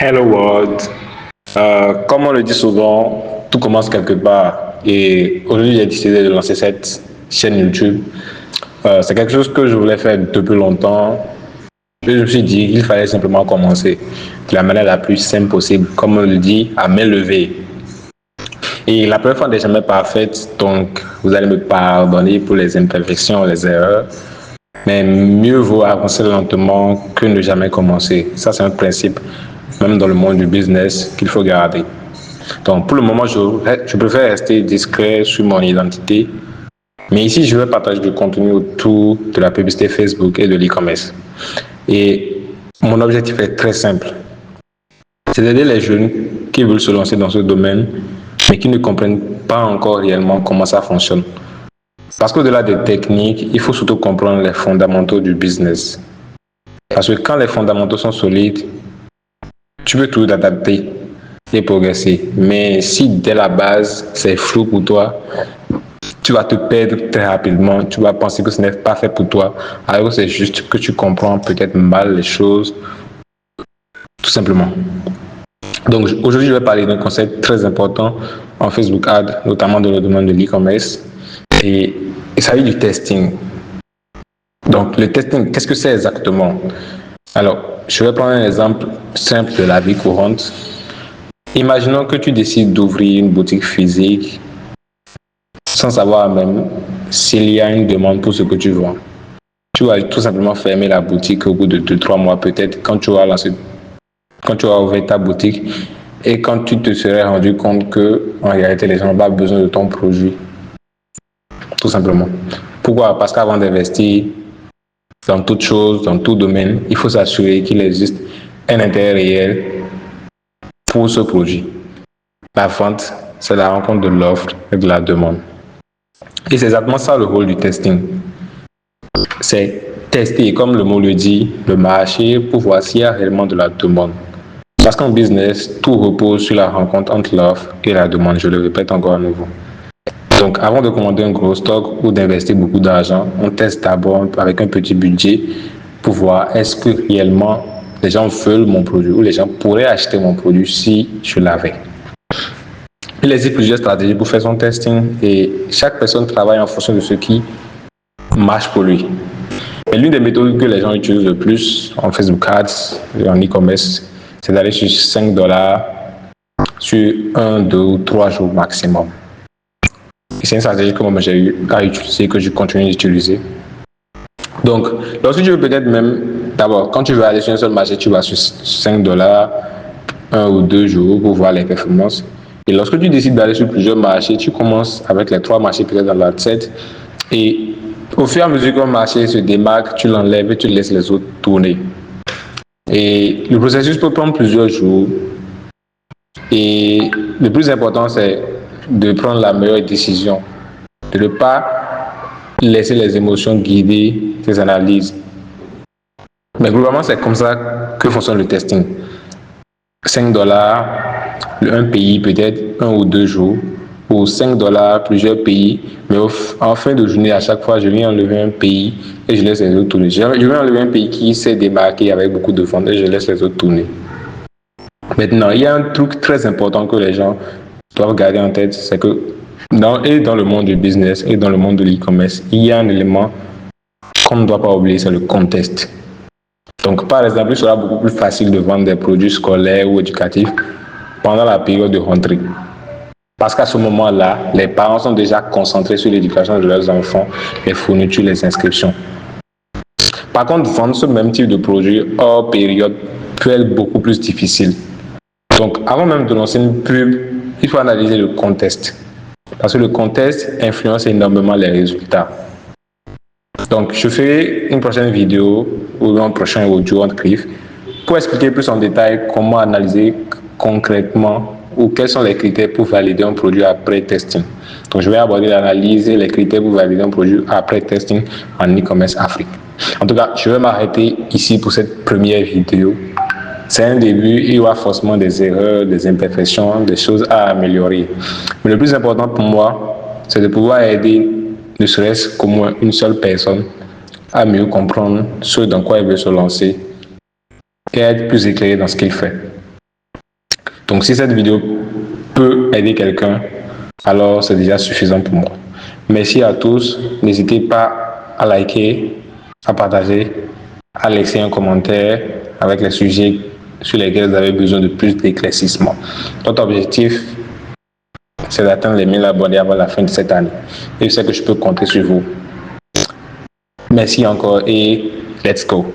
Hello World. Comme on le dit souvent, tout commence quelque part. Et aujourd'hui, j'ai décidé de lancer cette chaîne YouTube. C'est quelque chose que je voulais faire depuis longtemps. Et je me suis dit qu'il fallait simplement commencer de la manière la plus simple possible, comme on le dit, à main levée. Et la première fois n'est jamais parfaite, donc vous allez me pardonner pour les imperfections, les erreurs. Mais mieux vaut avancer lentement que ne jamais commencer. Ça, c'est un principe, même dans le monde du business, qu'il faut garder. Donc, pour le moment, je préfère rester discret sur mon identité. Mais ici, je vais partager du contenu autour de la publicité Facebook et de l'e-commerce. Et mon objectif est très simple. C'est d'aider les jeunes qui veulent se lancer dans ce domaine, mais qui ne comprennent pas encore réellement comment ça fonctionne. Parce qu'au-delà des techniques, il faut surtout comprendre les fondamentaux du business. Parce que quand les fondamentaux sont solides, tu peux tout adapter et progresser. Mais si dès la base, c'est flou pour toi, tu vas te perdre très rapidement. Tu vas penser que ce n'est pas fait pour toi. Alors c'est juste que tu comprends peut-être mal les choses, tout simplement. Donc aujourd'hui, je vais parler d'un concept très important en Facebook Ads, notamment dans le domaine de l'e-commerce. Et il s'agit du testing. Donc, le testing, qu'est-ce que c'est exactement? Alors, je vais prendre un exemple simple de la vie courante. Imaginons que tu décides d'ouvrir une boutique physique sans savoir même s'il y a une demande pour ce que tu vends. Tu vas tout simplement fermer la boutique au bout de 2-3 mois peut-être quand tu auras ouvert ta boutique et quand tu te serais rendu compte que en réalité les gens n'ont pas besoin de ton produit. Tout simplement. Pourquoi? Parce qu'avant d'investir dans toute chose, dans tout domaine, il faut s'assurer qu'il existe un intérêt réel pour ce produit. La vente, c'est la rencontre de l'offre et de la demande. Et c'est exactement ça le rôle du testing. C'est tester, comme le mot le dit, le marché pour voir s'il y a réellement de la demande. Parce qu'en business, tout repose sur la rencontre entre l'offre et la demande. Je le répète encore à nouveau. Donc, avant de commander un gros stock ou d'investir beaucoup d'argent, on teste d'abord avec un petit budget pour voir est-ce que réellement les gens veulent mon produit ou les gens pourraient acheter mon produit si je l'avais. Il existe plusieurs stratégies pour faire son testing et chaque personne travaille en fonction de ce qui marche pour lui. Mais l'une des méthodes que les gens utilisent le plus en Facebook Ads et en e-commerce, c'est d'aller sur $5 sur 1, 2 ou 3 jours maximum. C'est une stratégie que moi j'ai eu à utiliser, que je continue d'utiliser. Donc, lorsque tu veux peut-être même, d'abord, quand tu veux aller sur un seul marché, tu vas sur $5, 1 ou 2 jours pour voir les performances. Et lorsque tu décides d'aller sur plusieurs marchés, tu commences avec les 3 marchés peut-être dans la tête. Et au fur et à mesure qu'un marché se démarque, tu l'enlèves et tu laisses les autres tourner. Et le processus peut prendre plusieurs jours. Et le plus important, c'est de prendre la meilleure décision, de ne pas laisser les émotions guider tes analyses. Mais globalement, c'est comme ça que fonctionne le testing. $5, un pays peut-être 1 ou 2 jours, pour $5, plusieurs pays, mais en fin de journée, à chaque fois, je viens enlever un pays et je laisse les autres tourner. Je viens enlever un pays qui s'est démarqué avec beaucoup de ventes et je laisse les autres tourner. Maintenant, il y a un truc très important que les gens doivent garder en tête, c'est que dans le monde du business et dans le monde de l'e-commerce, il y a un élément qu'on ne doit pas oublier, c'est le contexte. Donc, par exemple, il sera beaucoup plus facile de vendre des produits scolaires ou éducatifs pendant la période de rentrée. Parce qu'à ce moment-là, les parents sont déjà concentrés sur l'éducation de leurs enfants, les fournitures, les inscriptions. Par contre, vendre ce même type de produit hors période peut être beaucoup plus difficile. Donc, avant même de lancer une pub, il faut analyser le contexte. Parce que le contexte influence énormément les résultats. Donc, je ferai une prochaine vidéo ou un prochain audio en clip pour expliquer plus en détail comment analyser concrètement ou quels sont les critères pour valider un produit après testing. Donc, je vais aborder l'analyse et les critères pour valider un produit après testing en e-commerce Afrique. En tout cas, je vais m'arrêter ici pour cette première vidéo. C'est un début, il y aura forcément des erreurs, des imperfections, des choses à améliorer. Mais le plus important pour moi, c'est de pouvoir aider, ne serait-ce qu'au moins une seule personne, à mieux comprendre ce dans quoi il veut se lancer et être plus éclairé dans ce qu'il fait. Donc si cette vidéo peut aider quelqu'un, alors c'est déjà suffisant pour moi. Merci à tous. N'hésitez pas à liker, à partager, à laisser un commentaire avec les sujets sur lesquels vous avez besoin de plus d'éclaircissement. Notre objectif, c'est d'atteindre les 1000 abonnés avant la fin de cette année. Et je sais que je peux compter sur vous. Merci encore et let's go.